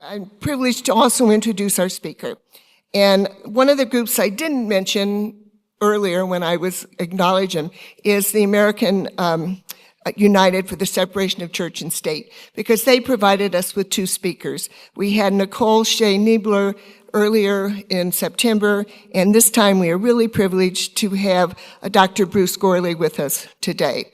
I'm privileged to also introduce our speaker. And one of the groups I didn't mention earlier when I was acknowledging is the American United for the Separation of Church and State, because they provided us with two speakers. We had Nicole Shea Niebler earlier in September, and this time we are really privileged to have Dr. Bruce Gourley with us today.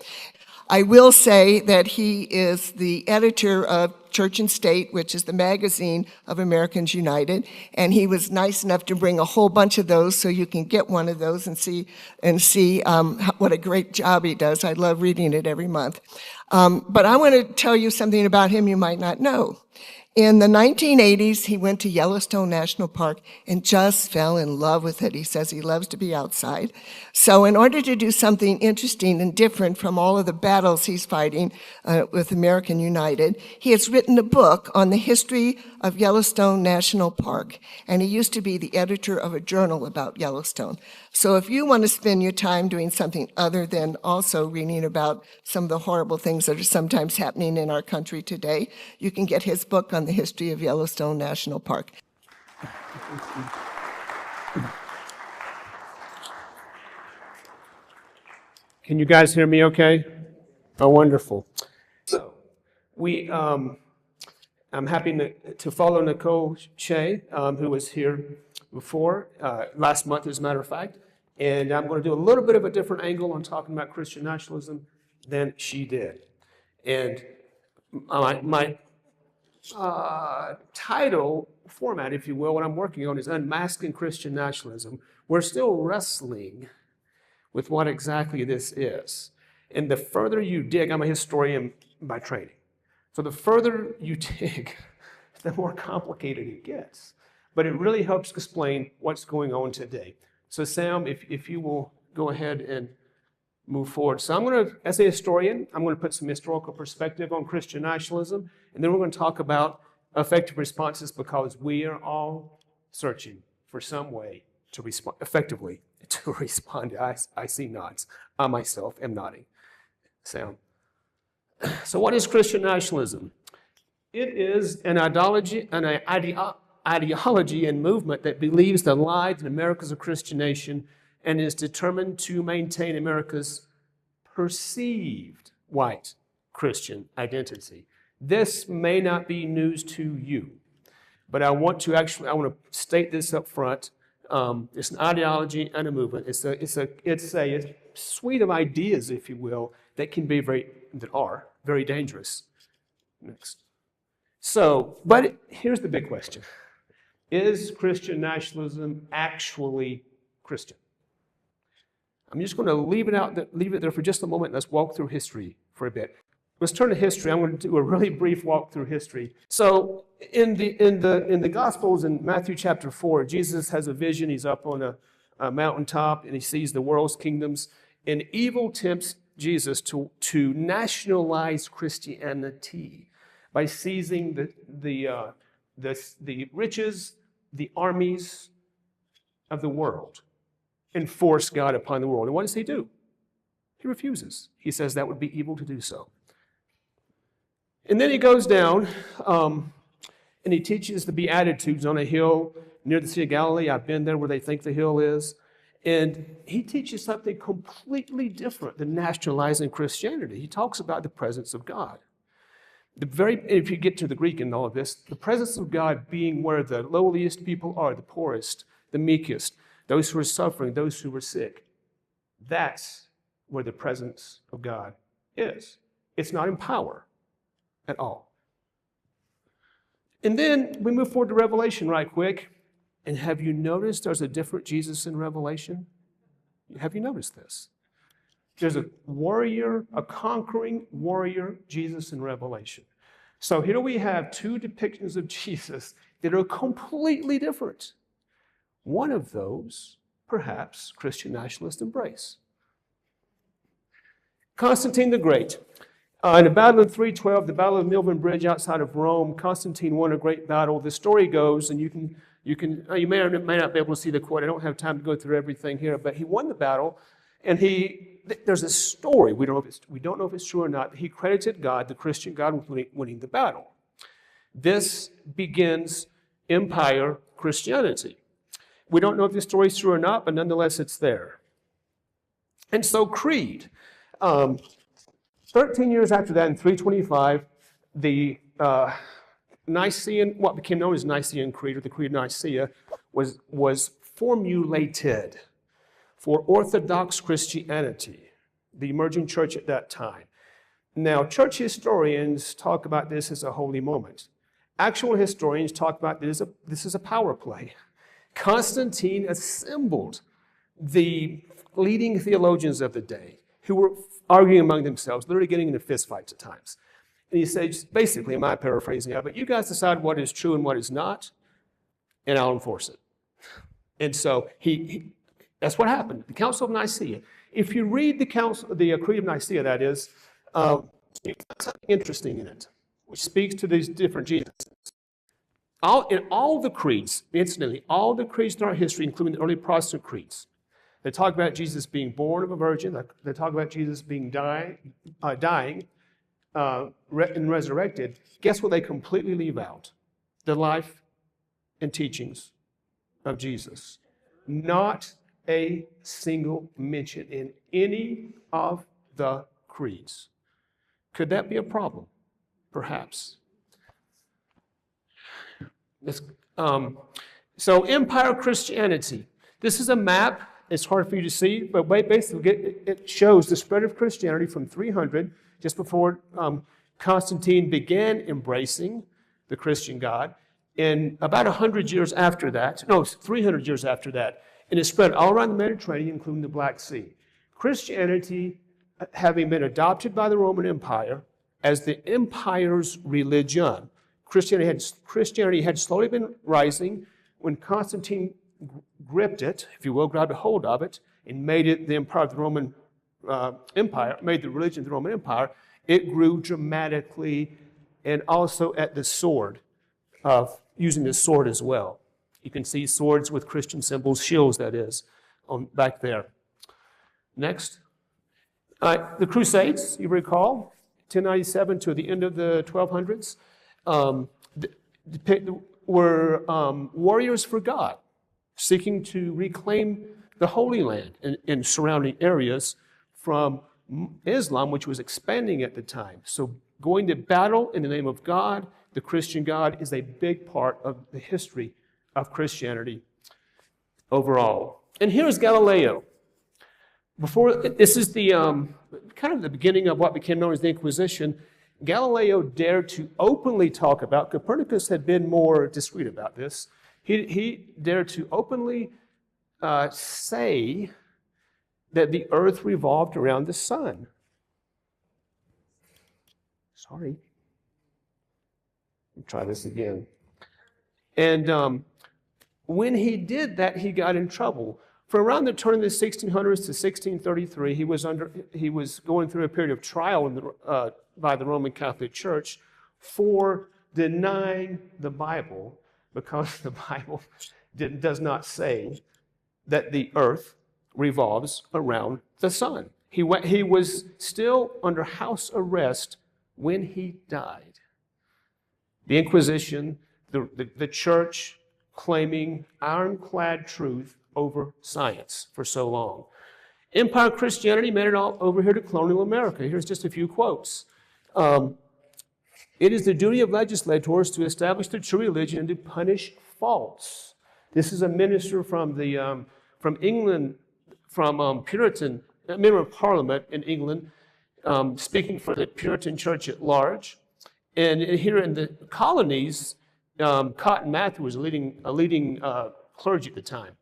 I will say that he is the editor of Church and State, which is the magazine of Americans United, and he was nice enough to bring a whole bunch of those so you can get one of those and see what a great job he does. I love reading it every month. But I want to tell you something about him you might not know. In the 1980s, he went to Yellowstone National Park and just fell in love with it. He says he loves to be outside. So in order to do something interesting and different from all of the battles he's fighting with American United, he has written a book on the history of Yellowstone National Park, and he used to be the editor of a journal about Yellowstone. So if you want to spend your time doing something other than also reading about some of the horrible things that are sometimes happening in our country today, you can get his book on the history of Yellowstone National Park. Can you guys hear me okay? Oh, wonderful. So I'm happy to follow Nicole Shea, who was here before, last month as a matter of fact, and I'm going to do a little bit of a different angle on talking about Christian nationalism than she did. And my title format, if you will, what I'm working on is Unmasking Christian Nationalism. We're still wrestling with what exactly this is. And the further you dig, I'm a historian by training. So the further you dig, the more complicated it gets. But it really helps explain what's going on today. So Sam, if you will go ahead and move forward. So I'm going to, as a historian, I'm going to put some historical perspective on Christian nationalism, and then we're going to talk about effective responses, because we are all searching for some way to respond effectively to respond. I see nods. I myself am nodding. Sam. So what is Christian nationalism? It is an ideology and movement that believes the lives and America's a Christian nation and is determined to maintain America's perceived white Christian identity. This may not be news to you, but I want to state this up front. It's an ideology and a movement. It's a suite of ideas, if you will, that are very dangerous. Next. So, but here's the big question. Is Christian nationalism actually Christian? I'm just going to leave it there for just a moment. Let's walk through history for a bit. Let's turn to history. I'm going to do a really brief walk through history. So, in the Gospels, in Matthew chapter 4, Jesus has a vision. He's up on a mountaintop, and he sees the world's kingdoms. And evil tempts Jesus to nationalize Christianity by seizing the riches, the armies of the world, and force God upon the world. And what does he do? He refuses. He says that would be evil to do so. And then he goes down and he teaches the Beatitudes on a hill near the Sea of Galilee. I've been there where they think the hill is. And he teaches something completely different than nationalizing Christianity. He talks about the presence of God. If you get to the Greek in all of this, the presence of God being where the lowliest people are, the poorest, the meekest, those who are suffering, those who are sick. That's where the presence of God is. It's not in power at all. And then we move forward to Revelation right quick. And have you noticed there's a different Jesus in Revelation? Have you noticed this? There's a warrior, a conquering warrior Jesus in Revelation. So here we have two depictions of Jesus that are completely different. One of those, perhaps, Christian nationalists embrace. Constantine the Great. In the battle of 312, the Battle of Milvian Bridge outside of Rome, Constantine won a great battle. The story goes, and you may or may not be able to see the quote. I don't have time to go through everything here, but he won the battle, and there's a story. We don't know if it's true or not. He credited God, the Christian God, with winning the battle. This begins empire Christianity. We don't know if this story's true or not, but nonetheless, it's there. And so creed. 13 years after that, in 325, the Nicene, what became known as Nicene Creed, or the Creed of Nicaea, was formulated for Orthodox Christianity, the emerging church at that time. Now, church historians talk about this as a holy moment. Actual historians talk about this as a power play. Constantine assembled the leading theologians of the day who were arguing among themselves, literally getting into fistfights at times. And he says, basically, am I paraphrasing it, but you guys decide what is true and what is not, and I'll enforce it. And so that's what happened. The Council of Nicaea. If you read the Creed of Nicaea, that is, something interesting in it, which speaks to these different Jesus. In all the creeds, incidentally, all the creeds in our history, including the early Protestant creeds, they talk about Jesus being born of a virgin. They talk about Jesus being dying, and resurrected. Guess what they completely leave out? The life and teachings of Jesus. Not a single mention in any of the creeds. Could that be a problem? Perhaps. So empire Christianity. This is a map. It's hard for you to see, but basically it shows the spread of Christianity from 300, just before Constantine began embracing the Christian God, and about 100 years after that, no, 300 years after that, and it spread all around the Mediterranean, including the Black Sea. Christianity, having been adopted by the Roman Empire as the empire's religion, Christianity had slowly been rising. When Constantine gripped it, if you will, grabbed a hold of it, and made it the empire of the Roman Empire, made the religion of the Roman Empire, it grew dramatically, and also at the sword, using the sword as well. You can see swords with Christian symbols, shields that is, back there. Next. The Crusades, you recall, 1097 to the end of the 1200s, were warriors for God, seeking to reclaim the Holy Land and surrounding areas from Islam, which was expanding at the time. So going to battle in the name of God, the Christian God, is a big part of the history of Christianity overall. And here's Galileo. This is the kind of the beginning of what became known as the Inquisition. Galileo dared to openly talk about, Copernicus had been more discreet about this, he dared to openly say that the earth revolved around the sun. Sorry. Let me try this again. And when he did that, he got in trouble. For around the turn of the 1600s to 1633, he was going through a period of trial by the Roman Catholic Church for denying the Bible, because the Bible does not say that the earth revolves around the sun. He was still under house arrest when he died. The Inquisition, the church claiming ironclad truth over science for so long. Empire Christianity made it all over here to colonial America. Here's just a few quotes. It is the duty of legislators to establish the true religion and to punish faults. This is a minister from England, from Puritan, a member of Parliament in England, speaking for the Puritan Church at large. And here in the colonies, Cotton Mather was a leading clergy at the time,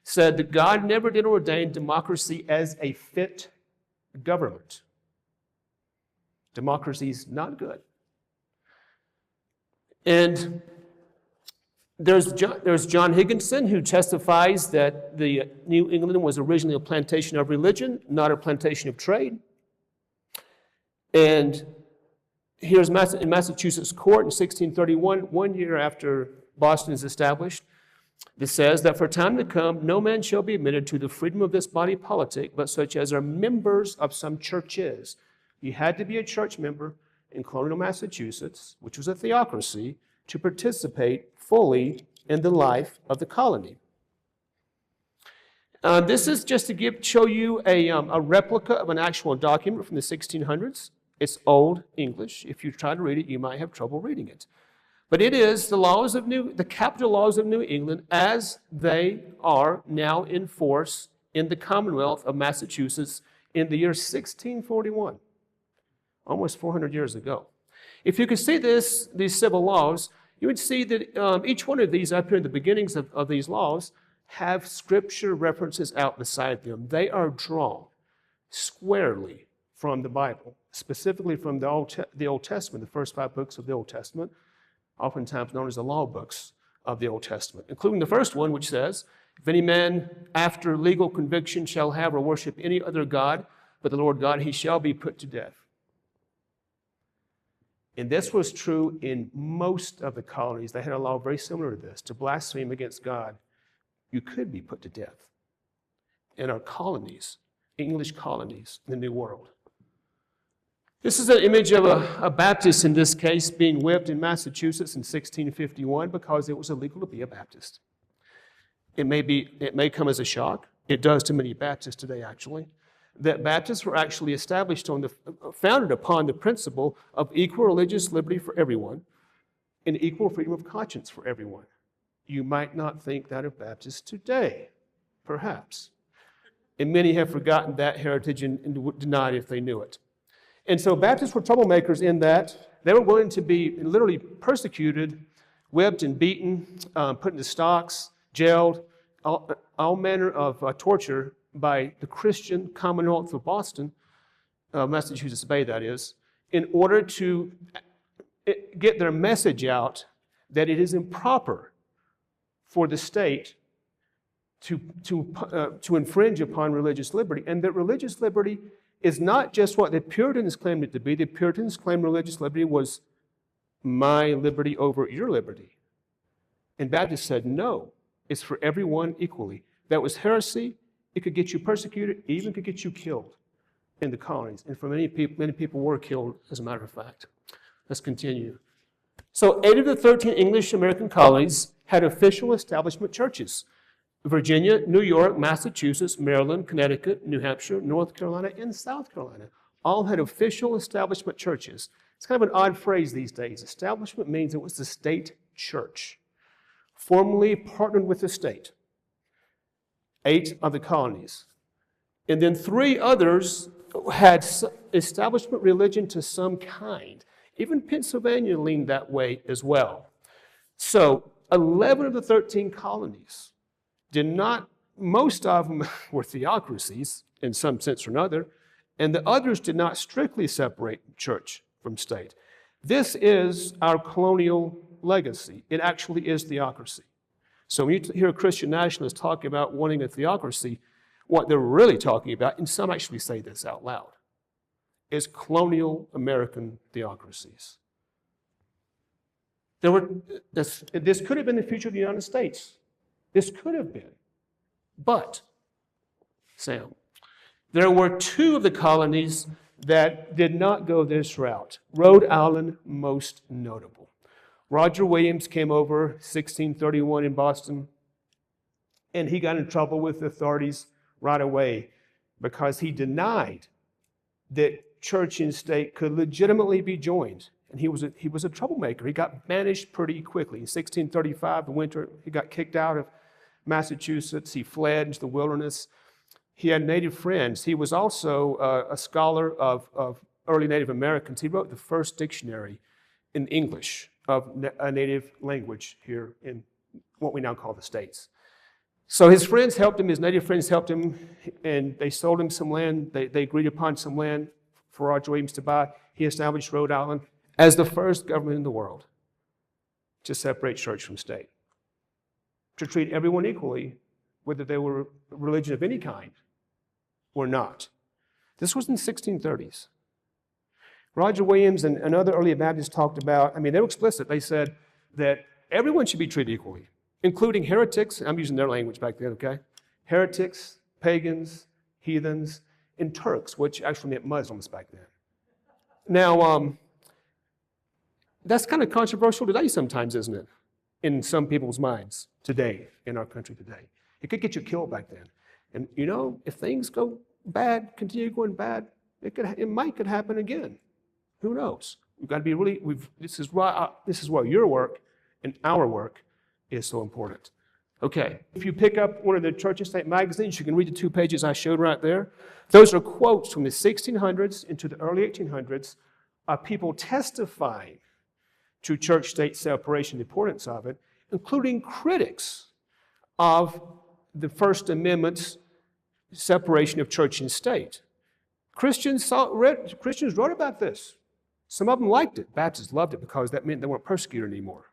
said that God never did ordain democracy as a fit government. Democracy is not good. And there's John Higginson, who testifies that the New England was originally a plantation of religion, not a plantation of trade. And here's in Massachusetts court in 1631, 1 year after Boston is established. It says that for time to come, no man shall be admitted to the freedom of this body politic, but such as are members of some churches. You had to be a church member in colonial Massachusetts, which was a theocracy, to participate fully in the life of the colony. This is just to show you a replica of an actual document from the 1600s. It's Old English. If you try to read it, you might have trouble reading it. But it is the capital laws of New England as they are now in force in the Commonwealth of Massachusetts in the year 1641, almost 400 years ago. If you could see these civil laws, you would see that each one of these up here in the beginnings of these laws have scripture references out beside them. They are drawn squarely from the Bible, specifically from the Old Testament, the first 5 books of the Old Testament, oftentimes known as the law books of the Old Testament, including the first one, which says, if any man after legal conviction shall have or worship any other God but the Lord God, he shall be put to death. And this was true in most of the colonies. They had a law very similar to this. To blaspheme against God, you could be put to death. In our colonies, English colonies in the New World. This is an image of a Baptist, in this case, being whipped in Massachusetts in 1651 because it was illegal to be a Baptist. It may come as a shock. It does to many Baptists today, actually. That Baptists were actually established founded upon the principle of equal religious liberty for everyone and equal freedom of conscience for everyone. You might not think that of Baptists today, perhaps. And many have forgotten that heritage and denied if they knew it. And so Baptists were troublemakers in that they were willing to be literally persecuted, whipped and beaten, put into stocks, jailed, all manner of torture by the Christian Commonwealth of Boston, Massachusetts Bay that is, in order to get their message out that it is improper for the state to infringe upon religious liberty, and that religious liberty is not just what the Puritans claimed it to be. The Puritans claimed religious liberty was my liberty over your liberty. And Baptists said, no, it's for everyone equally. That was heresy. It could get you persecuted, even could get you killed in the colonies. And for many people were killed, as a matter of fact. Let's continue. So 8 of the 13 English American colonies had official establishment churches. Virginia, New York, Massachusetts, Maryland, Connecticut, New Hampshire, North Carolina, and South Carolina all had official establishment churches. It's kind of an odd phrase these days. Establishment means it was the state church, formally partnered with the state. 8 of the colonies. And then 3 others had establishment religion to some kind. Even Pennsylvania leaned that way as well. So 11 of the 13 colonies did not, most of them were theocracies in some sense or another, and the others did not strictly separate church from state. This is our colonial legacy. It actually is theocracy. So when you hear Christian nationalists talk about wanting a theocracy, what they're really talking about, and some actually say this out loud, is colonial American theocracies. This could have been the future of the United States. This could have been. But, Sam, there were 2 of the colonies that did not go this route. Rhode Island, most notable. Roger Williams came over 1631 in Boston, and he got in trouble with the authorities right away because he denied that church and state could legitimately be joined. And he was a troublemaker. He got banished pretty quickly. In 1635, the winter, he got kicked out of Massachusetts. He fled into the wilderness. He had native friends. He was also a scholar of early Native Americans. He wrote the first dictionary in English of a native language here in what we now call the States. So his friends helped him, his native friends helped him, and they sold him some land. They agreed upon some land for Roger Williams to buy. He established Rhode Island as the first government in the world to separate church from state, to treat everyone equally, whether they were a religion of any kind or not. This was in the 1630s. Roger Williams and other early Baptists talked about, they were explicit. They said that everyone should be treated equally, including heretics. I'm using their language back then, okay? Heretics, pagans, heathens, and Turks, which actually meant Muslims back then. Now, That's kind of controversial today sometimes, isn't it? In some people's minds today, in our country today. It could get you killed back then. And you know, if things go bad, continue going bad, it might could happen again. Who knows? We've got to be really, this is why your work and our work is so important. Okay, if you pick up one of the church and state magazines, you can read the 2 pages I showed right there. Those are quotes from the 1600s into the early 1800s of people testifying to church-state separation, the importance of it, including critics of the First Amendment's separation of church and state. Christians wrote about this. Some of them liked it. Baptists loved it because that meant they weren't persecuted anymore.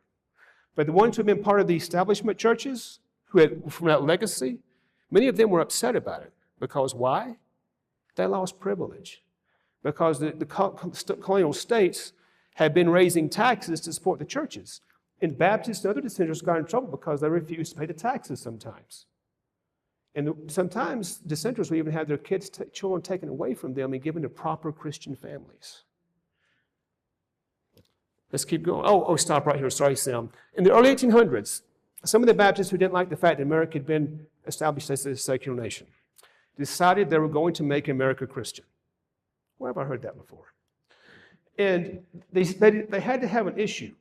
But the ones who had been part of the establishment churches, who had from that legacy, many of them were upset about it. Because why? They lost privilege. Because the colonial states had been raising taxes to support the churches. And Baptists and other dissenters got in trouble because they refused to pay the taxes sometimes. And sometimes dissenters will even have their children taken away from them and given to proper Christian families. Let's keep going. Stop right here. Sorry, Sam. In the early 1800s, some of the Baptists who didn't like the fact that America had been established as a secular nation decided they were going to make America Christian. Where have I heard that before? And they had to have an issue.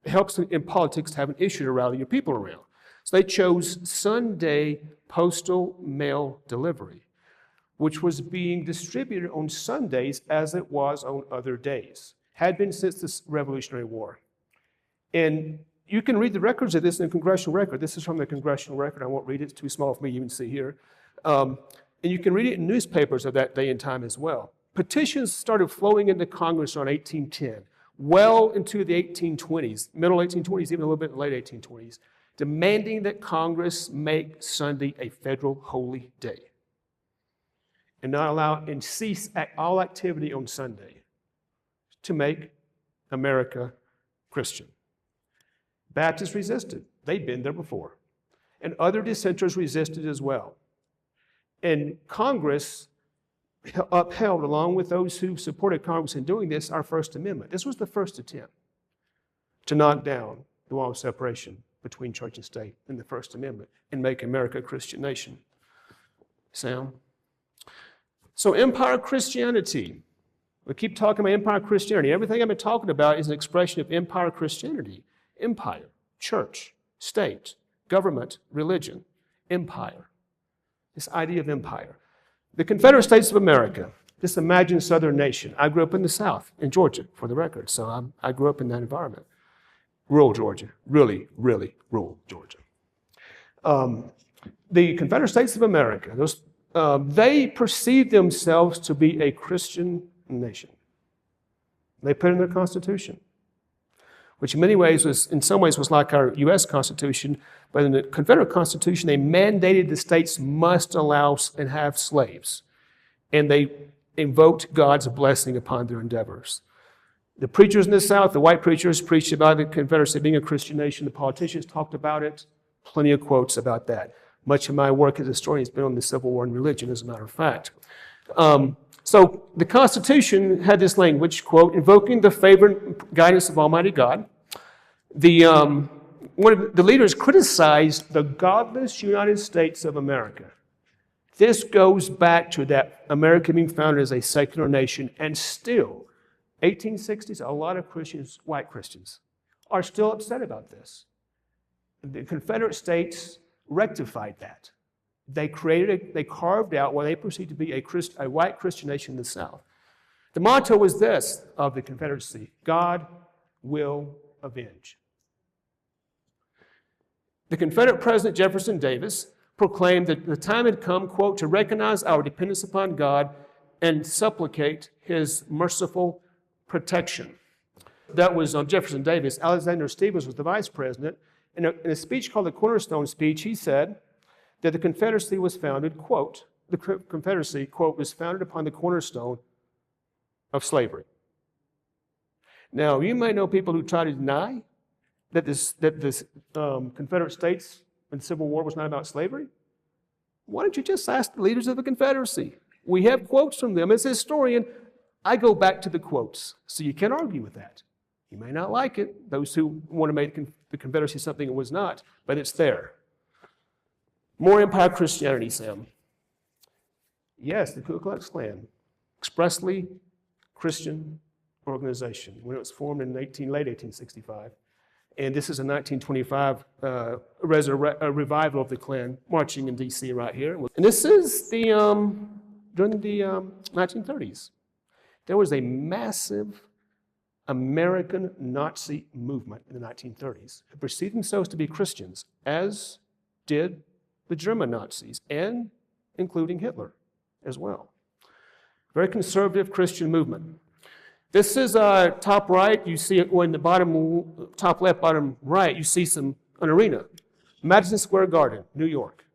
It helps in politics to have an issue to rally your people around. So they chose Sunday postal mail delivery, which was being distributed on Sundays as it was on other days. Had been since the Revolutionary War. And you can read the records of this in the Congressional Record. This is from the Congressional Record. I won't read it. It's too small for me to even see here. And you can read it in newspapers of that day and time as well. Petitions started flowing into Congress around 1810, well into the 1820s, middle 1820s, even a little bit in the late 1820s, demanding that Congress make Sunday a federal holy day and not allow and cease all activity on Sunday to make America Christian. Baptists resisted. They'd been there before. And other dissenters resisted as well. And Congress upheld, along with those who supported Congress in doing this, our First Amendment. This was the first attempt to knock down the wall of separation between church and state in the First Amendment and make America a Christian nation. Sam? So empire Christianity. We keep talking about empire Christianity. Everything I've been talking about is an expression of empire Christianity. Empire, church, state, government, religion, empire. This idea of empire. The Confederate States of America, this imagined southern nation. I grew up in the South, in Georgia, for the record, so I grew up in that environment. Rural Georgia, really, really rural Georgia. The Confederate States of America, they perceived themselves to be a Christian nation. They put it in their Constitution, which in some ways was like our U.S. Constitution, but in the Confederate Constitution, they mandated the states must allow and have slaves, and they invoked God's blessing upon their endeavors. The preachers in the South, the white preachers, preached about the Confederacy being a Christian nation. The politicians talked about it. Plenty of quotes about that. Much of my work as a historian has been on the Civil War and religion, as a matter of fact. So the Constitution had this language, quote, invoking the favor and guidance of Almighty God. One of the leaders criticized the godless United States of America. This goes back to that America being founded as a secular nation, and still, 1860s, a lot of Christians, white Christians, are still upset about this. The Confederate States rectified that. They carved out what they perceived to be a white Christian nation in the South. The motto was this of the Confederacy: God will avenge. The Confederate President Jefferson Davis proclaimed that the time had come, quote, to recognize our dependence upon God and supplicate his merciful protection. That was Jefferson Davis. Alexander Stephens was the vice president. In a speech called the Cornerstone Speech, he said that the Confederacy was founded, quote, the Confederacy, quote, was founded upon the cornerstone of slavery. Now, you may know people who try to deny that this Confederate States and the Civil War was not about slavery. Why don't you just ask the leaders of the Confederacy? We have quotes from them. As a historian, I go back to the quotes, so you can't argue with that. You may not like it, those who want to make the Confederacy something it was not, but it's there. More empire Christianity, Sam. Yes, the Ku Klux Klan, expressly Christian organization when it was formed in late 1865. And this is a 1925 revival of the Klan marching in D.C. right here. And this is during the 1930s. There was a massive American Nazi movement in the 1930s who perceived themselves to be Christians, as did the German Nazis, and including Hitler as well. Very conservative Christian movement. This is top right. You see it in the bottom, top left, bottom right, you see an arena. Madison Square Garden, New York.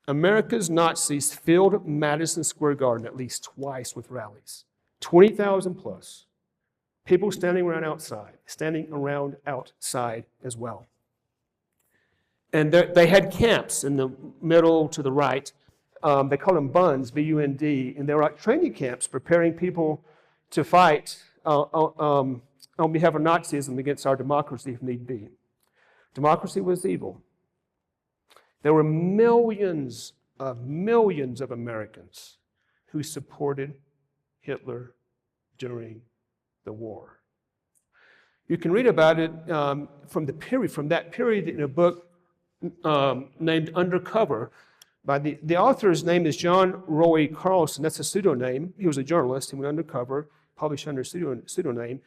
America's Nazis filled Madison Square Garden at least twice with rallies. 20,000 plus. People standing around outside as well. And they had camps in the middle to the right. They call them BUNDs, B-U-N-D, and they were like training camps preparing people to fight on behalf of Nazism against our democracy if need be. Democracy was evil. There were millions of Americans who supported Hitler during the war. You can read about it from that period in a book named Undercover. By the author's name is John Roy Carlson. That's a pseudonym. He was a journalist. He went undercover, published under a pseudonym.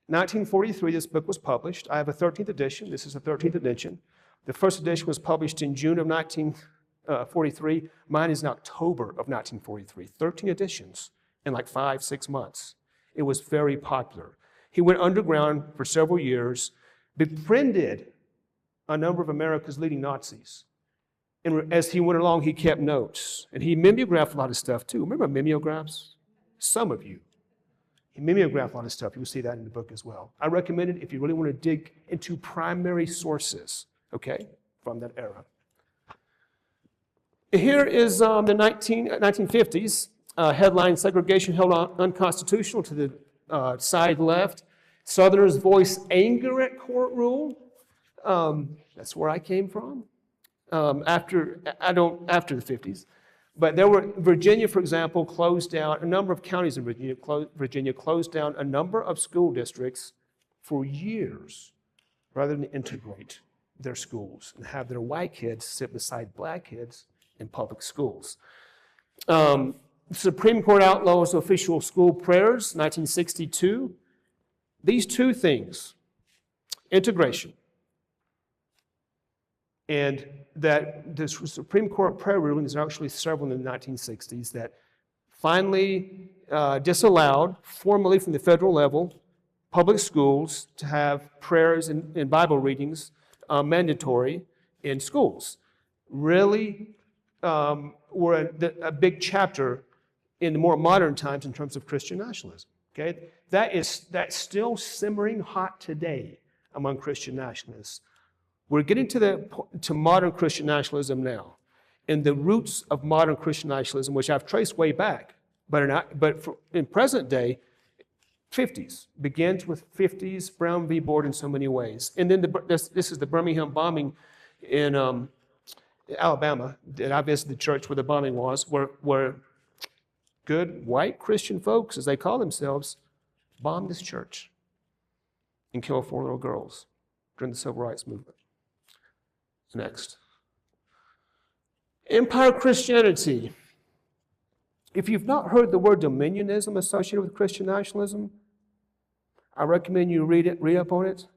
1943, this book was published. I have a 13th edition. This is a 13th edition. The first edition was published in June of 1943. Mine is in October of 1943. 13 editions in like 5-6 months. It was very popular. He went underground for several years, befriended a number of America's leading Nazis. And as he went along, he kept notes. And he mimeographed a lot of stuff, too. Remember mimeographs? Some of you. He mimeographed a lot of stuff. You'll see that in the book as well. I recommend it if you really want to dig into primary sources, okay, from that era. Here is the 1950s. Headline, segregation held unconstitutional to the side left. Southerners voice anger at court rule. That's where I came from. After the 50s. But Virginia, for example, closed down, a number of counties in Virginia closed down a number of school districts for years rather than integrate their schools and have their white kids sit beside black kids in public schools. The Supreme Court outlaws official school prayers, 1962. These two things, integration, and that the Supreme Court prayer rulings are actually several in the 1960s that finally disallowed, formally from the federal level, public schools to have prayers and Bible readings mandatory in schools. Really were a big chapter in the more modern times in terms of Christian nationalism. Okay, that's still simmering hot today among Christian nationalists. We're getting to modern Christian nationalism now, and the roots of modern Christian nationalism, which I've traced way back, but in present day, 50s begins with 50s Brown v. Board in so many ways, and then this is the Birmingham bombing in Alabama. And I visited the church where the bombing was, where good white Christian folks, as they call themselves, bombed this church and killed 4 little girls during the Civil Rights Movement. Next. Empire Christianity. If you've not heard the word dominionism associated with Christian nationalism, I recommend you read up on it.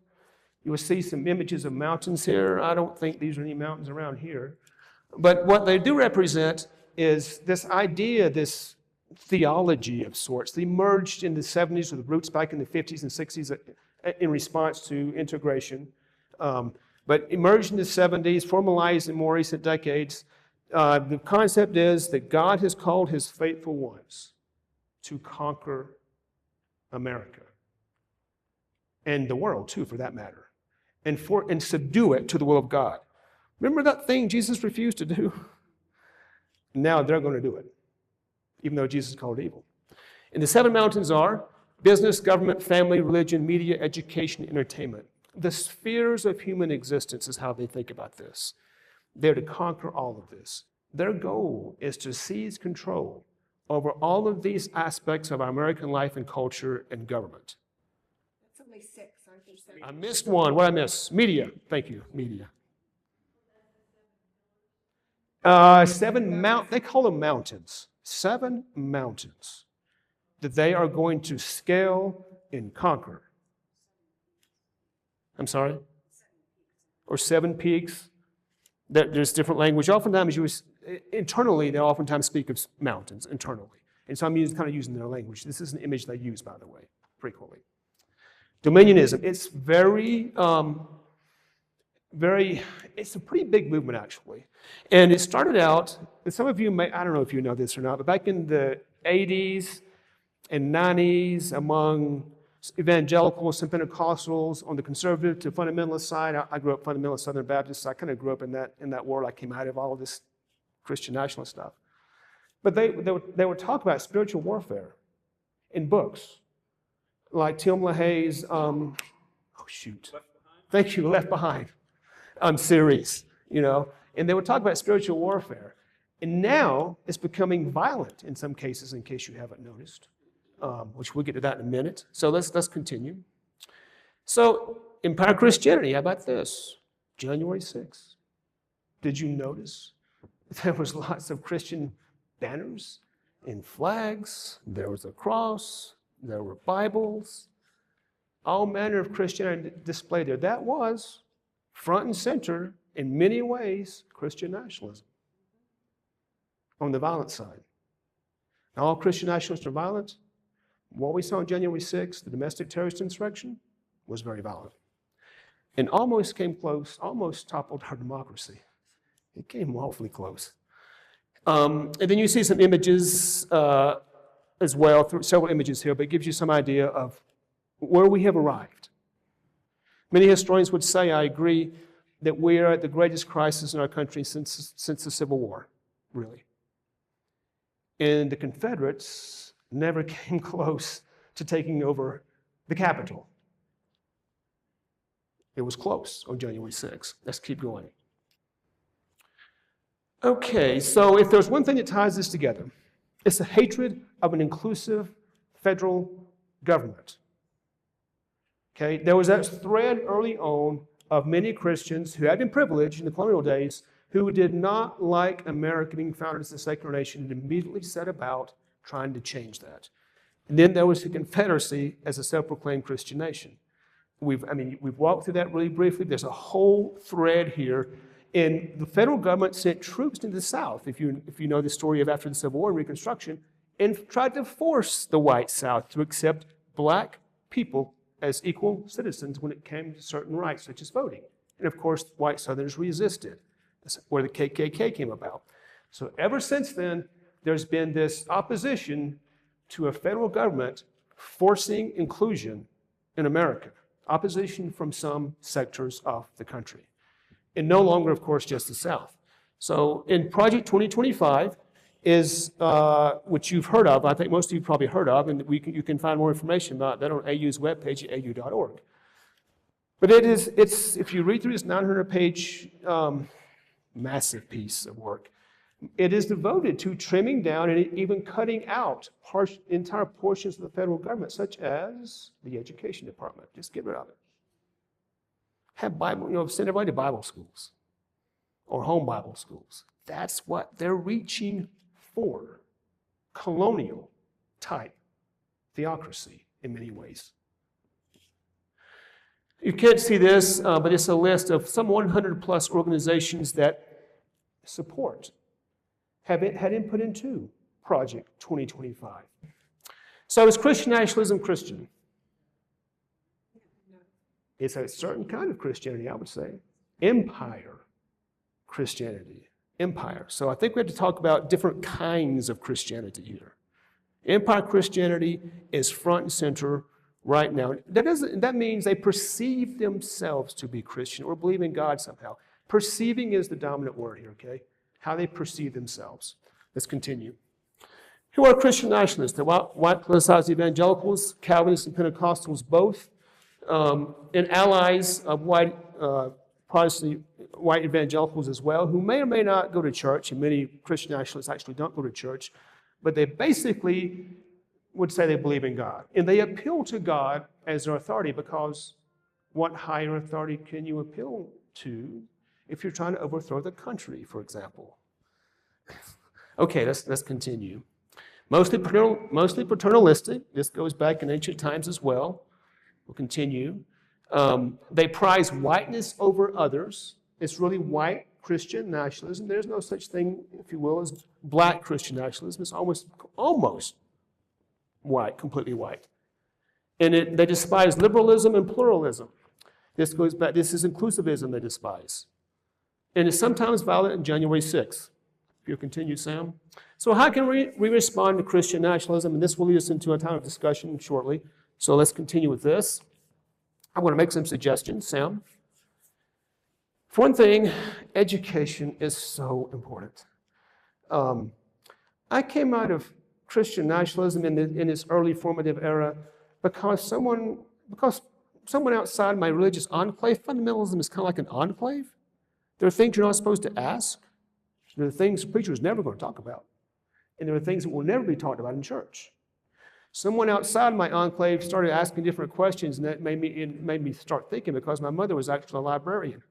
You will see some images of mountains here. I don't think these are any mountains around here. But what they do represent is this idea, this theology of sorts. They emerged in the 70s with roots back in the 50s and 60s in response to integration. But emerged in the 70s, formalized in more recent decades. The concept is that God has called his faithful ones to conquer America. And the world, too, for that matter. And subdue it to the will of God. Remember that thing Jesus refused to do? Now they're going to do it, even though Jesus called it evil. And the 7 mountains are Business, government, family, religion, media, education, entertainment. The spheres of human existence is how they think about this. They're to conquer all of this. Their goal is to seize control over all of these aspects of our American life and culture and government. That's only 6, aren't there 7? I missed one. What did I miss? Media. Thank you. Media. 7 they call them mountains. 7 mountains that they are going to scale and conquer. I'm sorry? Or 7 peaks. There's different language. Oftentimes, internally, they oftentimes speak of mountains internally. And so I'm kind of using their language. This is an image they use, by the way, frequently. Dominionism. It's it's a pretty big movement, actually. And it started out, and some of you may, I don't know if you know this or not, but back in the 80s and 90s among evangelicals and Pentecostals on the conservative to fundamentalist side. I grew up fundamentalist Southern Baptist, so I kind of grew up in that world. I came out of all of this Christian nationalist stuff. But they would talk about spiritual warfare in books, like Tim LaHaye's, thank you, Left Behind series, and they would talk about spiritual warfare. And now it's becoming violent in some cases, in case you haven't noticed. Which we'll get to that in a minute. So let's continue. So Empire Christianity, how about this? January 6th. Did you notice there was lots of Christian banners and flags? There was a cross. There were Bibles. All manner of Christianity displayed there. That was front and center, in many ways, Christian nationalism on the violent side. Now, all Christian nationalists are violent. What we saw on January 6th, the domestic terrorist insurrection, was very violent. And almost came close, almost toppled our democracy. It came awfully close. And then you see some images as well, several images here, but it gives you some idea of where we have arrived. Many historians would say, I agree, that we are at the greatest crisis in our country since the Civil War, really. And the Confederates never came close to taking over the Capitol. It was close on January 6th. Let's keep going. Okay, so if there's one thing that ties this together, it's the hatred of an inclusive federal government. Okay, there was that thread early on of many Christians who had been privileged in the colonial days who did not like America being founded as a secular nation and immediately set about trying to change that. And then there was the Confederacy as a self-proclaimed Christian nation. We've walked through that really briefly. There's a whole thread here. And the federal government sent troops into the South, if you know the story of after the Civil War and Reconstruction, and tried to force the white South to accept black people as equal citizens when it came to certain rights, such as voting. And of course, white Southerners resisted. That's where the KKK came about. So ever since then, there's been this opposition to a federal government forcing inclusion in America. Opposition from some sectors of the country. And no longer, of course, just the South. So in Project 2025 is, which you've heard of, I think most of you probably heard of, and you can find more information about that on AU's webpage at au.org. But it's if you read through this 900-page massive piece of work, it is devoted to trimming down and even cutting out entire portions of the federal government, such as the education department. Just get rid of it. Have Bible, send everybody to Bible schools or home Bible schools. That's what they're reaching for. Colonial type theocracy in many ways. You can't see this, but it's a list of some 100 plus organizations that support had input into Project 2025. So is Christian nationalism Christian? It's a certain kind of Christianity, I would say. Empire Christianity. Empire. So I think we have to talk about different kinds of Christianity here. Empire Christianity is front and center right now. That means they perceive themselves to be Christian or believe in God somehow. Perceiving is the dominant word here, okay? How they perceive themselves. Let's continue. Who are Christian nationalists? The white politicized evangelicals, Calvinists and Pentecostals both, and allies of white Protestant, white evangelicals as well, who may or may not go to church, and many Christian nationalists actually don't go to church, but they basically would say they believe in God. And they appeal to God as their authority, because what higher authority can you appeal to if you're trying to overthrow the country, for example? Okay, let's continue. Mostly paternalistic. This goes back in ancient times as well. We'll continue. They prize whiteness over others. It's really white Christian nationalism. There's no such thing, if you will, as black Christian nationalism. It's almost white, completely white. And they despise liberalism and pluralism. This goes back, this is inclusivism they despise. And it's sometimes violent in January 6th. If you'll continue, Sam. So how can we respond to Christian nationalism? And this will lead us into a time of discussion shortly. So let's continue with this. I want to make some suggestions, Sam. For one thing, education is so important. I came out of Christian nationalism in this early formative era because someone outside my religious enclave, fundamentalism is kind of like an enclave. There are things you're not supposed to ask. There are things the preacher is never going to talk about. And there are things that will never be talked about in church. Someone outside my enclave started asking different questions, and that made me start thinking, because my mother was actually a librarian.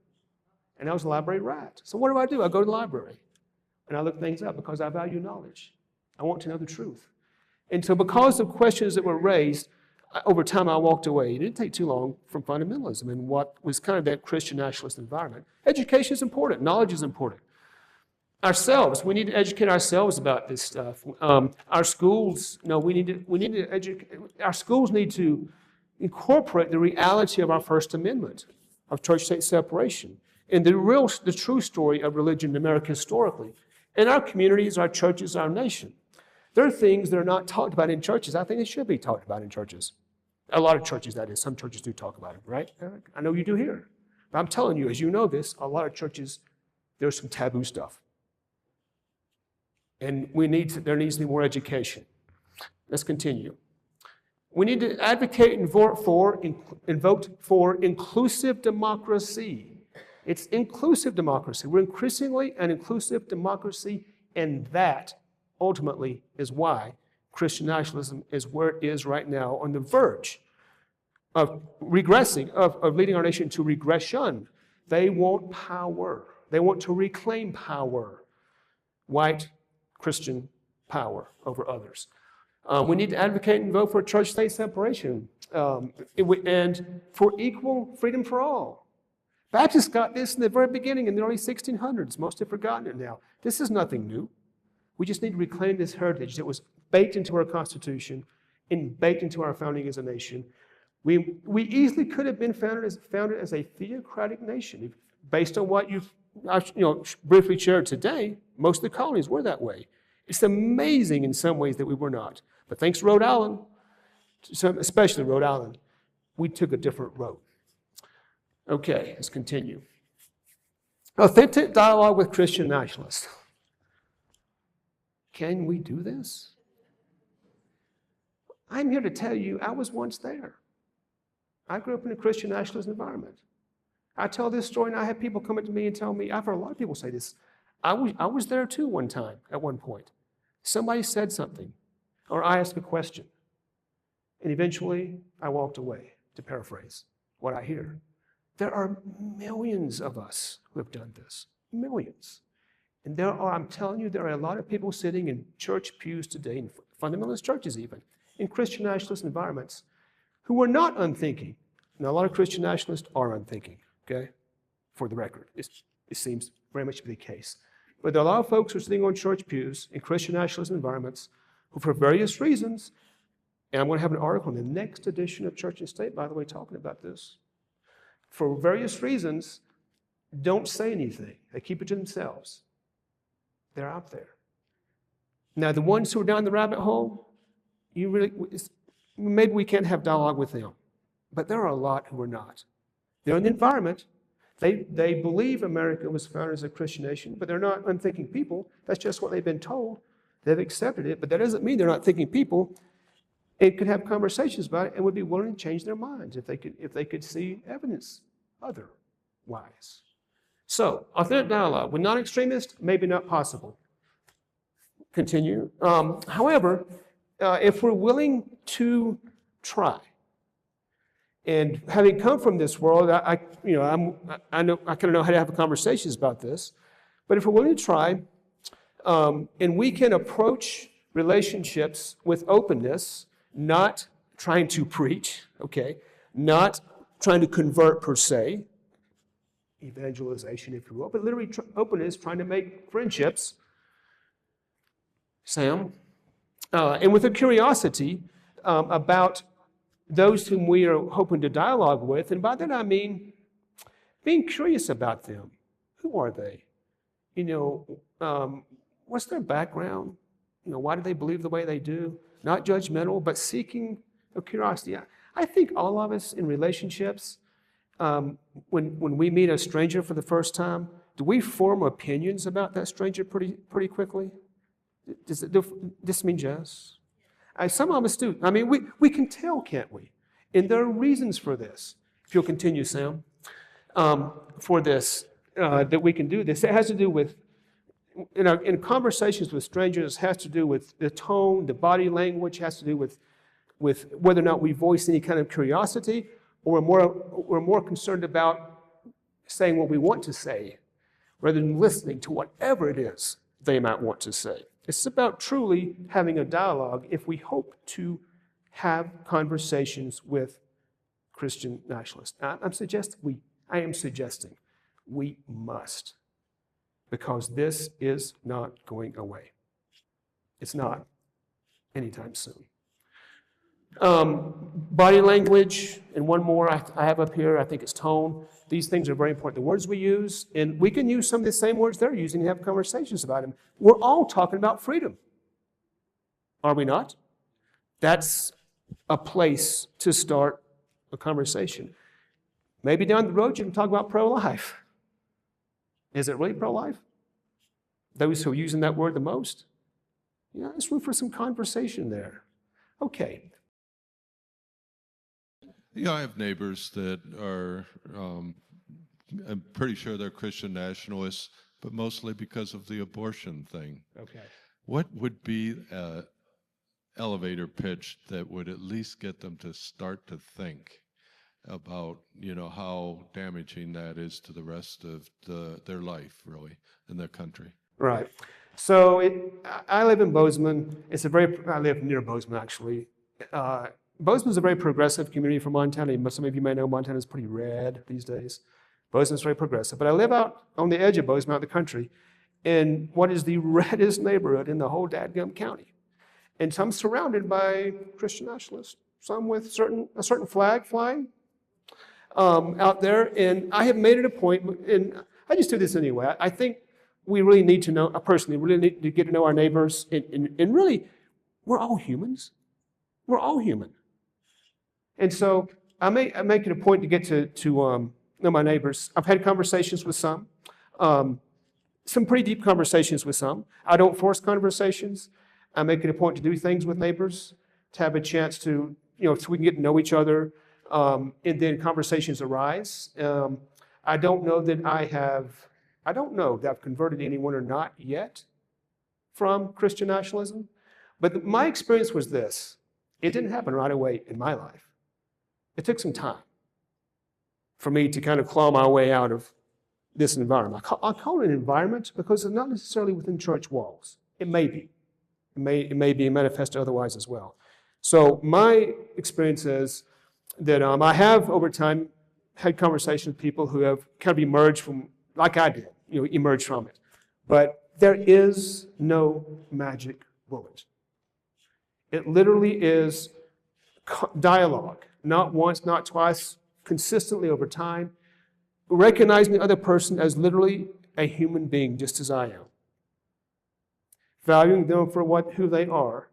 And I was a library rat. So what do? I go to the library. And I look things up because I value knowledge. I want to know the truth. And so because of questions that were raised, over time I walked away. It didn't take too long from fundamentalism and what was kind of that Christian nationalist environment. Education is important. Knowledge is important. Ourselves, we need to educate ourselves about this stuff. Our schools, our schools need to incorporate the reality of our First Amendment, of church-state separation, and the true story of religion in America historically, in our communities, our churches, our nation. There are things that are not talked about in churches. I think they should be talked about in churches. A lot of churches, that is. Some churches do talk about it, right, Eric? I know you do here. But I'm telling you, as you know this, a lot of churches, there's some taboo stuff. And there needs to be more education. Let's continue. We need to advocate and vote for inclusive democracy. It's inclusive democracy. We're increasingly an inclusive democracy, and that ultimately is why Christian nationalism is where it is right now, on the verge of regressing, of leading our nation to regression. They want power. They want to reclaim power. White Christian power over others. We need to advocate and vote for church-state separation and for equal freedom for all. Baptists got this in the very beginning, in the early 1600s. Most have forgotten it now. This is nothing new. We just need to reclaim this heritage that was baked into our Constitution and baked into our founding as a nation. We easily could have been founded as a theocratic nation. Based on what you've briefly shared today, most of the colonies were that way. It's amazing in some ways that we were not. But thanks to Rhode Island, especially Rhode Island, we took a different road. Okay, let's continue. Authentic dialogue with Christian nationalists. Can we do this? I'm here to tell you, I was once there. I grew up in a Christian nationalist environment. I tell this story, and I have people come up to me and tell me, I've heard a lot of people say this, I was there too one time, at one point. Somebody said something, or I asked a question, and eventually I walked away, to paraphrase what I hear. There are millions of us who have done this, millions. And I'm telling you, there are a lot of people sitting in church pews today, in fundamentalist churches even, in Christian nationalist environments, who are not unthinking. Now, a lot of Christian nationalists are unthinking, okay? For the record, it seems very much to be the case. But there are a lot of folks who are sitting on church pews in Christian nationalist environments who, for various reasons, and I'm going to have an article in the next edition of Church and State, by the way, talking about this, for various reasons, don't say anything. They keep it to themselves. They're out there. Now, the ones who are down the rabbit hole, maybe we can't have dialogue with them. But there are a lot who are not. They're in the environment. They believe America was founded as a Christian nation, but they're not unthinking people. That's just what they've been told. They've accepted it, but that doesn't mean they're not thinking people and could have conversations about it and would be willing to change their minds if they could see evidence otherwise. So, authentic dialogue. With non-extremists, maybe not possible. Continue. However, if we're willing to try, and having come from this world, I kind of know how to have conversations about this. But if we're willing to try, and we can approach relationships with openness, not trying to preach, okay, not trying to convert per se, evangelization, if you will, but literally openness, trying to make friendships, Sam, and with a curiosity about those whom we are hoping to dialogue with, and by that I mean being curious about them. Who are they? What's their background? Why do they believe the way they do? Not judgmental, but seeking a curiosity. I think all of us in relationships, when we meet a stranger for the first time, do we form opinions about that stranger pretty quickly? Does this mean yes? Some of us do. I mean, we can tell, can't we? And there are reasons for this. If you'll continue, Sam, for this, that we can do this. It has to do with, in conversations with strangers, it has to do with the tone, the body language, has to do with whether or not we voice any kind of curiosity, or we're more concerned about saying what we want to say, rather than listening to whatever it is they might want to say. It's about truly having a dialogue if we hope to have conversations with Christian nationalists. I am suggesting we must, because this is not going away. It's not anytime soon. Body language, and one more I have up here, I think it's tone. These things are very important. The words we use, and we can use some of the same words they're using and have conversations about them. We're all talking about freedom, are we not? That's a place to start a conversation. Maybe down the road you can talk about pro-life. Is it really pro-life? Those who are using that word the most? Yeah, there's room for some conversation there. Okay. Yeah, I have neighbors that are, I'm pretty sure they're Christian nationalists, but mostly because of the abortion thing. Okay. What would be an elevator pitch that would at least get them to start to think about, how damaging that is to the rest of their life, really, in their country? Right. So I live in Bozeman. I live near Bozeman, actually. Bozeman's a very progressive community for Montana. Some of you may know Montana is pretty red these days. Bozeman's very progressive. But I live out on the edge of Bozeman, out in the country, in what is the reddest neighborhood in the whole dadgum county. And some surrounded by Christian nationalists, some with a certain flag flying out there. And I have made it a point, and I just do this anyway. I think we really need to know, personally, really need to get to know our neighbors. And really, we're all humans. We're all human. And so I make it a point to get to know my neighbors. I've had conversations with some pretty deep conversations with some. I don't force conversations. I make it a point to do things with neighbors, to have a chance to, so we can get to know each other, and then conversations arise. I don't know that I've converted anyone or not yet from Christian nationalism, but my experience was this. It didn't happen right away in my life. It took some time for me to kind of claw my way out of this environment. I call it an environment because it's not necessarily within church walls. It may be. It may be manifested otherwise as well. So my experience is that I have, over time, had conversations with people who have kind of emerged from, like I did, emerged from it. But there is no magic bullet. It literally is dialogue, not once, not twice, consistently over time, recognizing the other person as literally a human being, just as I am, valuing them for who they are,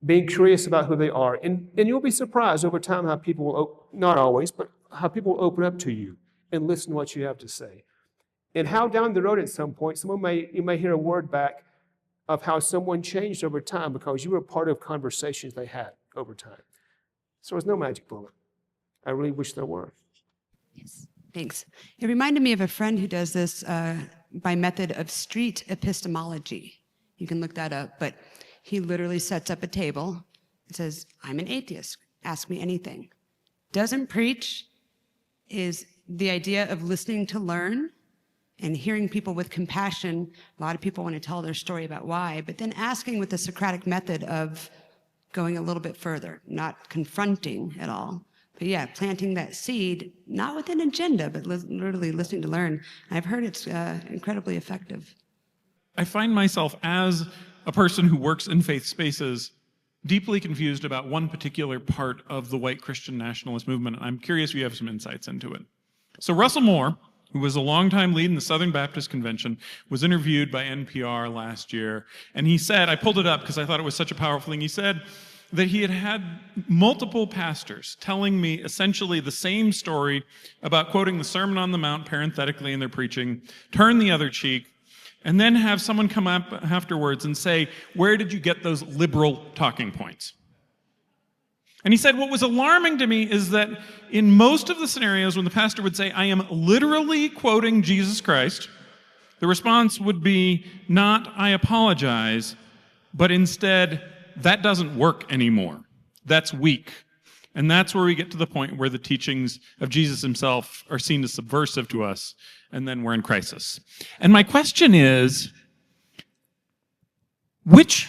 being curious about who they are, and you'll be surprised over time how people will, not always, but how people will open up to you and listen to what you have to say, and how down the road at some point, you may hear a word back of how someone changed over time because you were part of conversations they had over time. So there's no magic bullet. I really wish there were. Yes, thanks. It reminded me of a friend who does this by method of street epistemology. You can look that up, but he literally sets up a table and says, I'm an atheist, ask me anything. Doesn't preach, is the idea of listening to learn and hearing people with compassion. A lot of people want to tell their story about why, but then asking with the Socratic method of going a little bit further, not confronting at all. But yeah, planting that seed, not with an agenda, but literally listening to learn. I've heard it's incredibly effective. I find myself, as a person who works in faith spaces, deeply confused about one particular part of the white Christian nationalist movement. I'm curious if you have some insights into it. So Russell Moore, who was a longtime lead in the Southern Baptist Convention, was interviewed by NPR last year. And he said, I pulled it up because I thought it was such a powerful thing. He said that he had had multiple pastors telling me essentially the same story about quoting the Sermon on the Mount parenthetically in their preaching, turn the other cheek, and then have someone come up afterwards and say, where did you get those liberal talking points? And he said, what was alarming to me is that in most of the scenarios when the pastor would say, I am literally quoting Jesus Christ, the response would be not, I apologize, but instead, that doesn't work anymore. That's weak. And that's where we get to the point where the teachings of Jesus himself are seen as subversive to us, and then we're in crisis. And my question is, which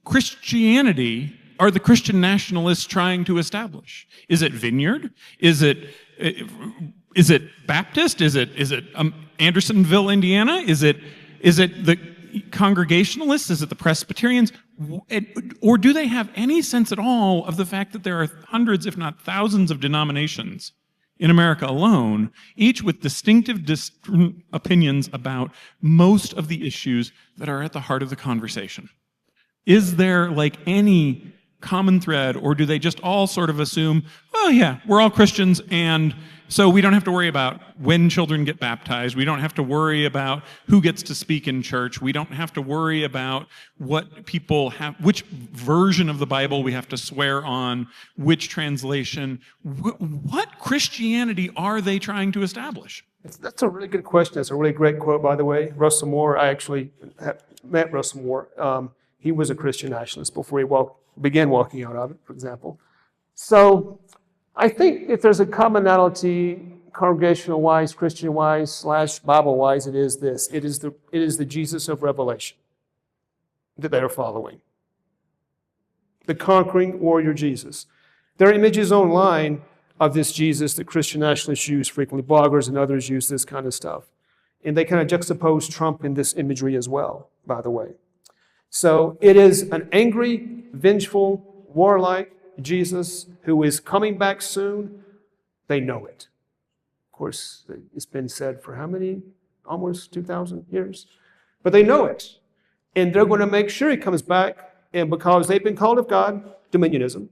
Christianity are the Christian nationalists trying to establish? Is it Vineyard? Is it Baptist? Is it Andersonville, Indiana? Is it the Congregationalists? Is it the Presbyterians? Or do they have any sense at all of the fact that there are hundreds, if not thousands, of denominations in America alone, each with distinctive opinions about most of the issues that are at the heart of the conversation? Is there like any common thread, or do they just all sort of assume, oh yeah, we're all Christians, and so we don't have to worry about when children get baptized, we don't have to worry about who gets to speak in church, we don't have to worry about what people have, which version of the Bible we have to swear on, which translation. What Christianity are they trying to establish? That's a really good question. That's a really great quote, by the way. Russell Moore, I actually met Russell Moore. He was a Christian nationalist before he began walking out of it, for example. So I think if there's a commonality, congregational-wise, Christian-wise, / Bible-wise, it is this. It is the Jesus of Revelation that they are following. The conquering warrior Jesus. There are images online of this Jesus that Christian nationalists use frequently. Bloggers and others use this kind of stuff. And they kind of juxtapose Trump in this imagery as well, by the way. So it is an angry, vengeful, warlike Jesus who is coming back soon. They know it. Of course, it's been said for how many? Almost 2,000 years. But they know it. And they're going to make sure he comes back. And because they've been called of God, dominionism,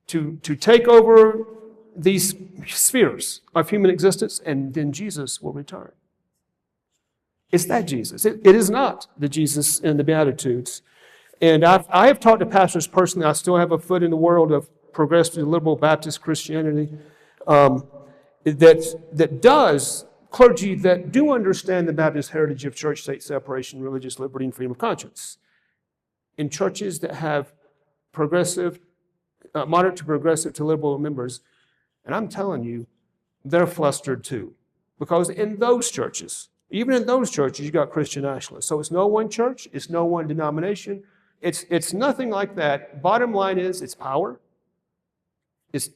to take over these spheres of human existence, and then Jesus will return. It's that Jesus. It is not the Jesus in the Beatitudes. And I have talked to pastors personally. I still have a foot in the world of progressive liberal Baptist Christianity that does, clergy that do understand the Baptist heritage of church-state separation, religious liberty, and freedom of conscience. In churches that have progressive, moderate to progressive to liberal members, and I'm telling you, they're flustered too. Because in those churches, even in those churches, you got Christian nationalists. So it's no one church, it's no one denomination. It's nothing like that. Bottom line is, it's power. It's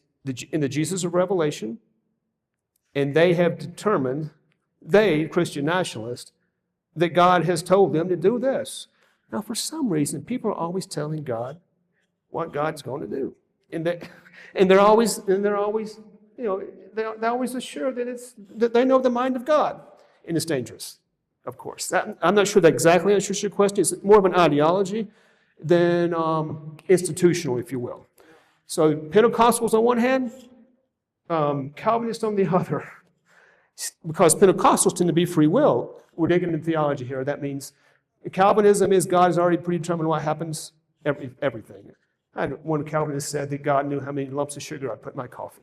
in the Jesus of Revelation. And they have determined, Christian nationalists, that God has told them to do this. Now, for some reason, people are always telling God what God's going to do. And they're always, you know, they're always assured that they know the mind of God. And it's dangerous, of course. I'm not sure that exactly answers your question. It's more of an ideology than institutional, if you will. So Pentecostals on one hand, Calvinists on the other. Because Pentecostals tend to be free will. We're digging into theology here. That means Calvinism is God has already predetermined what happens, everything. One Calvinist said that God knew how many lumps of sugar I put in my coffee.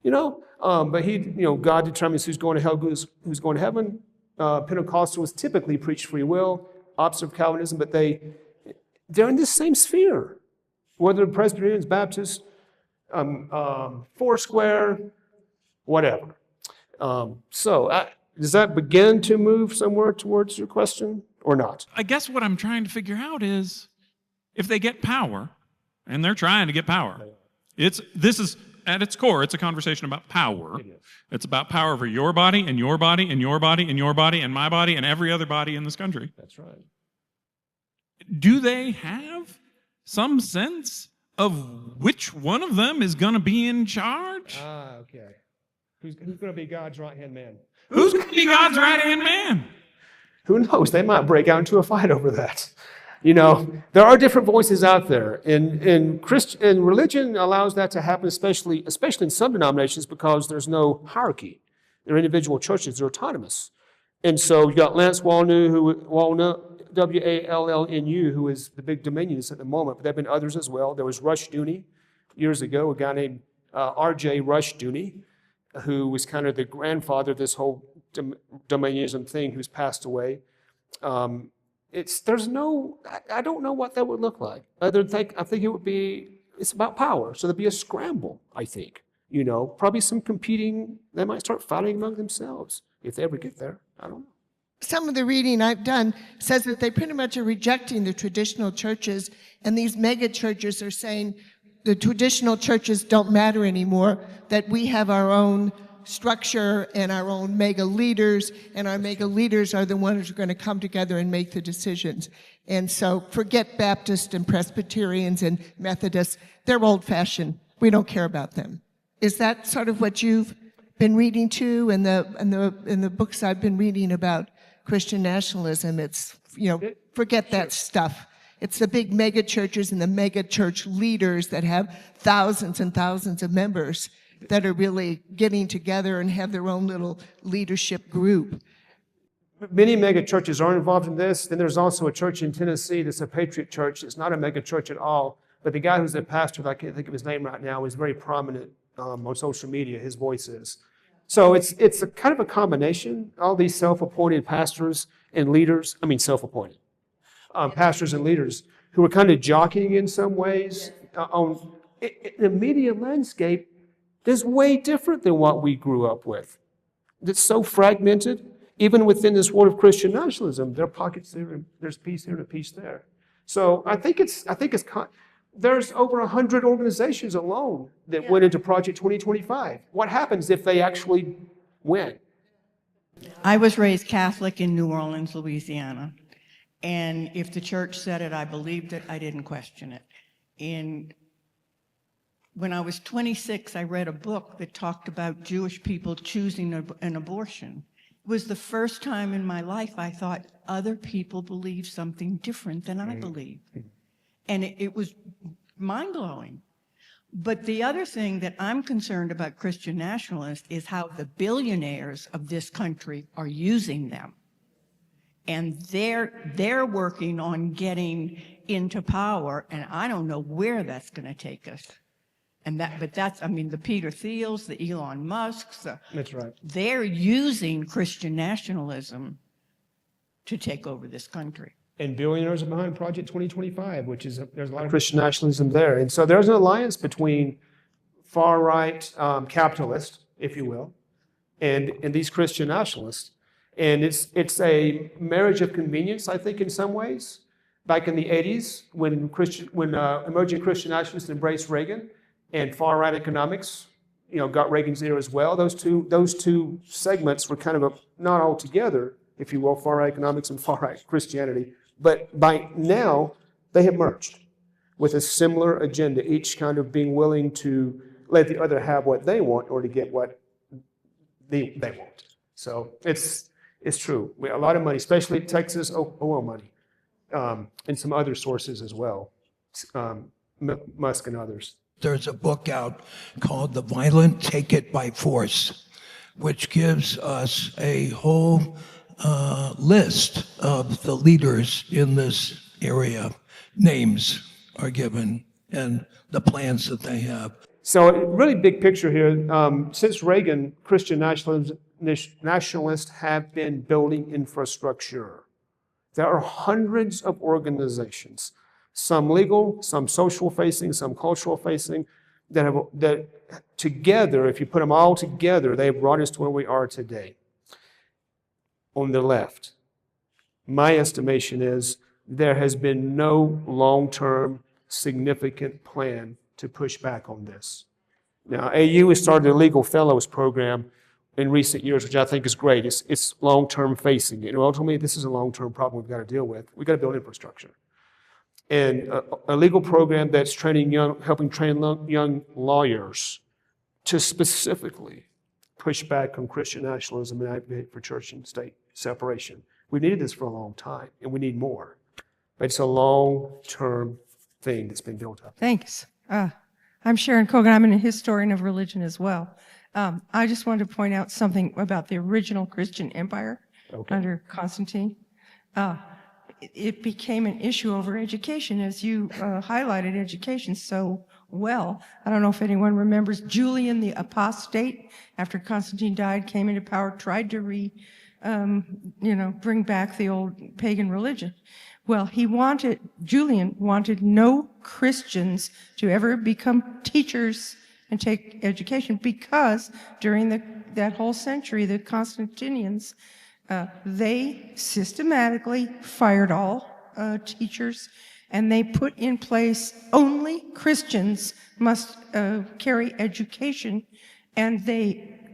But God determines who's going to hell, who's going to heaven. Pentecostals typically preach free will, opposite of Calvinism, but they're in this same sphere. Whether Presbyterians, Baptists, Foursquare, whatever. Does that begin to move somewhere towards your question or not? I guess what I'm trying to figure out is if they get power, and they're trying to get power, this is at its core, it's a conversation about power. It's about power over your body and your body and your body and your body and my body and every other body in this country. That's right. Do they have some sense of which one of them is going to be in charge? Okay. Who's going to be God's right-hand man? Who's going to be God's right-hand man? Who knows? They might break out into a fight over that. There are different voices out there, and religion allows that to happen, especially in some denominations, because there's no hierarchy. They're individual churches; they're autonomous, and so you got Lance Wallnau, W-A-L-L-N-U, who is the big dominionist at the moment. But there have been others as well. There was Rushdoony years ago, a guy named R.J. Rushdoony, who was kind of the grandfather of this whole dominionism thing, who's passed away. I don't know what that would look like. I think it's about power. So there'd be a scramble, I think. Probably some competing, they might start fighting among themselves if they ever get there. I don't know. Some of the reading I've done says that they pretty much are rejecting the traditional churches, and these mega churches are saying the traditional churches don't matter anymore, that we have our own structure and our own mega leaders, and our mega leaders are the ones who are going to come together and make the decisions. And so forget Baptists and Presbyterians and Methodists. They're old-fashioned. We don't care about them. Is that sort of what you've been reading too in the books I've been reading about Christian nationalism? It's, forget that stuff. It's the big mega churches and the mega church leaders that have thousands and thousands of members that are really getting together and have their own little leadership group. Many mega churches are involved in this. Then there's also a church in Tennessee that's a Patriot church. It's not a mega church at all, but the guy who's the pastor, I can't think of his name right now, is very prominent on social media. His voice is. So it's a kind of a combination. All these self-appointed pastors and leaders, self-appointed pastors and leaders who are kind of jockeying in some ways on the media landscape is way different than what we grew up with. It's so fragmented. Even within this world of Christian nationalism, there are pockets there, and there's peace here and a piece there. So I think there's over 100 organizations alone that went into Project 2025. What happens if they actually win? I was raised Catholic in New Orleans, Louisiana. And if the church said it, I believed it. I didn't question it. And when I was 26, I read a book that talked about Jewish people choosing an abortion. It was the first time in my life I thought other people believe something different than I believe. And it was mind-blowing. But the other thing that I'm concerned about Christian nationalists is how the billionaires of this country are using them. And they're working on getting into power, and I don't know where that's going to take us. But that's the Peter Thiels, the Elon Musks. That's right. They're using Christian nationalism to take over this country. And billionaires are behind Project 2025, which is, there's a lot of Christian nationalism there. And so there's an alliance between far-right capitalists, if you will, and these Christian nationalists. And it's a marriage of convenience, I think, in some ways. Back in the 80s, when emerging Christian nationalists embraced Reagan, and far-right economics, got Reagan's ear as well. Those two segments were kind of not all together, if you will, far-right economics and far-right Christianity. But by now, they have merged with a similar agenda, each kind of being willing to let the other have what they want or to get what they want. So it's true. We have a lot of money, especially Texas oil money, and some other sources as well, Musk and others. There's a book out called The Violent Take It by Force, which gives us a whole list of the leaders in this area. Names are given and the plans that they have. So really big picture here, since Reagan, Christian nationalists have been building infrastructure. There are hundreds of organizations, some legal, some social facing, some cultural facing, that together, if you put them all together, they have brought us to where we are today. On the left, my estimation is there has been no long-term significant plan to push back on this. Now, AU has started a legal fellows program in recent years, which I think is great. It's long-term facing. Ultimately, this is a long-term problem we've got to deal with. We've got to build infrastructure. And a legal program that's helping train young lawyers to specifically push back on Christian nationalism and advocate for church and state separation. We've needed this for a long time, and we need more. But it's a long-term thing that's been built up. Thanks. I'm Sharon Cogan. I'm a historian of religion as well. I just wanted to point out something about the original Christian empire under Constantine. It became an issue over education, as you highlighted education so well. I don't know if anyone remembers Julian the Apostate, after Constantine died, came into power, tried to bring back the old pagan religion. Well, Julian wanted no Christians to ever become teachers and take education, because during that whole century, the Constantinians, they systematically fired all teachers, and they put in place only Christians must carry education. And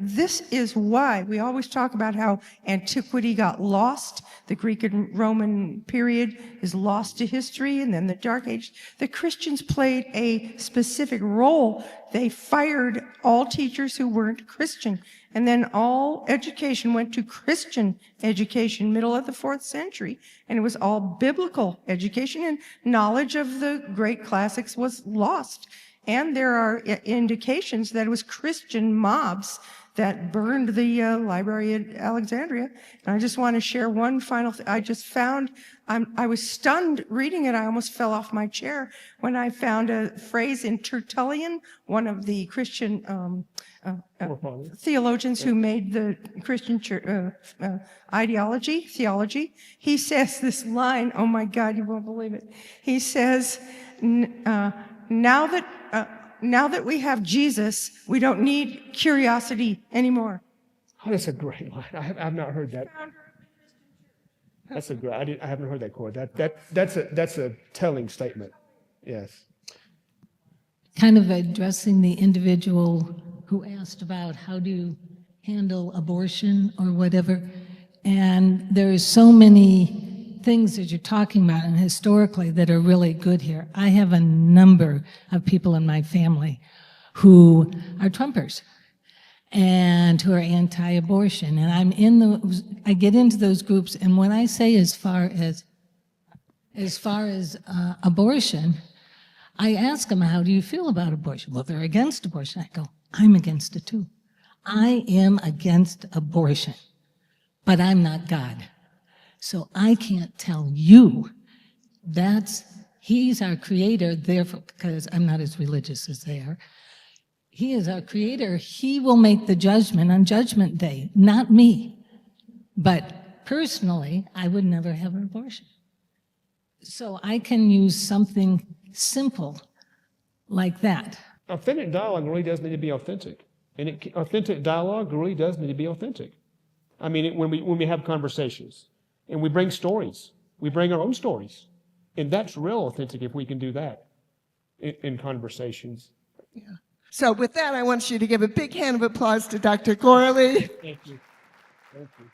this is why we always talk about how antiquity got lost. The Greek and Roman period is lost to history, and then the Dark Age. The Christians played a specific role. They fired all teachers who weren't Christian, and then all education went to Christian education, middle of the 4th century, and it was all biblical education, and knowledge of the great classics was lost. And there are indications that it was Christian mobs that burned the library at Alexandria. And I just want to share one final thing. I just found, I was stunned reading it. I almost fell off my chair when I found a phrase in Tertullian, one of the Christian theologians who made the Christian theology. He says this line, oh my God, you won't believe it. He says, now that we have Jesus, we don't need curiosity anymore. Oh, that's a great line. I've not heard that. That's a great. I haven't heard that quote. That's a telling statement. Yes. Kind of addressing the individual who asked about how do you handle abortion or whatever, and there are so many things that you're talking about, and historically, that are really good here. I have a number of people in my family who are Trumpers and who are anti-abortion, and I get into those groups, and when I say as far as abortion, I ask them, how do you feel about abortion? Well, they're against abortion. I go, I'm against it too. I am against abortion, but I'm not God. So I can't tell you he's our creator, therefore, because I'm not as religious as they are. He is our creator. He will make the judgment on Judgment Day, not me. But personally, I would never have an abortion. So I can use something simple like that. Authentic dialogue really does need to be authentic. And authentic dialogue really does need to be authentic. I mean, when we have conversations, and we bring stories. We bring our own stories. And that's real authentic if we can do that in conversations. Yeah. So with that, I want you to give a big hand of applause to Dr. Gourley. Thank you. Thank you.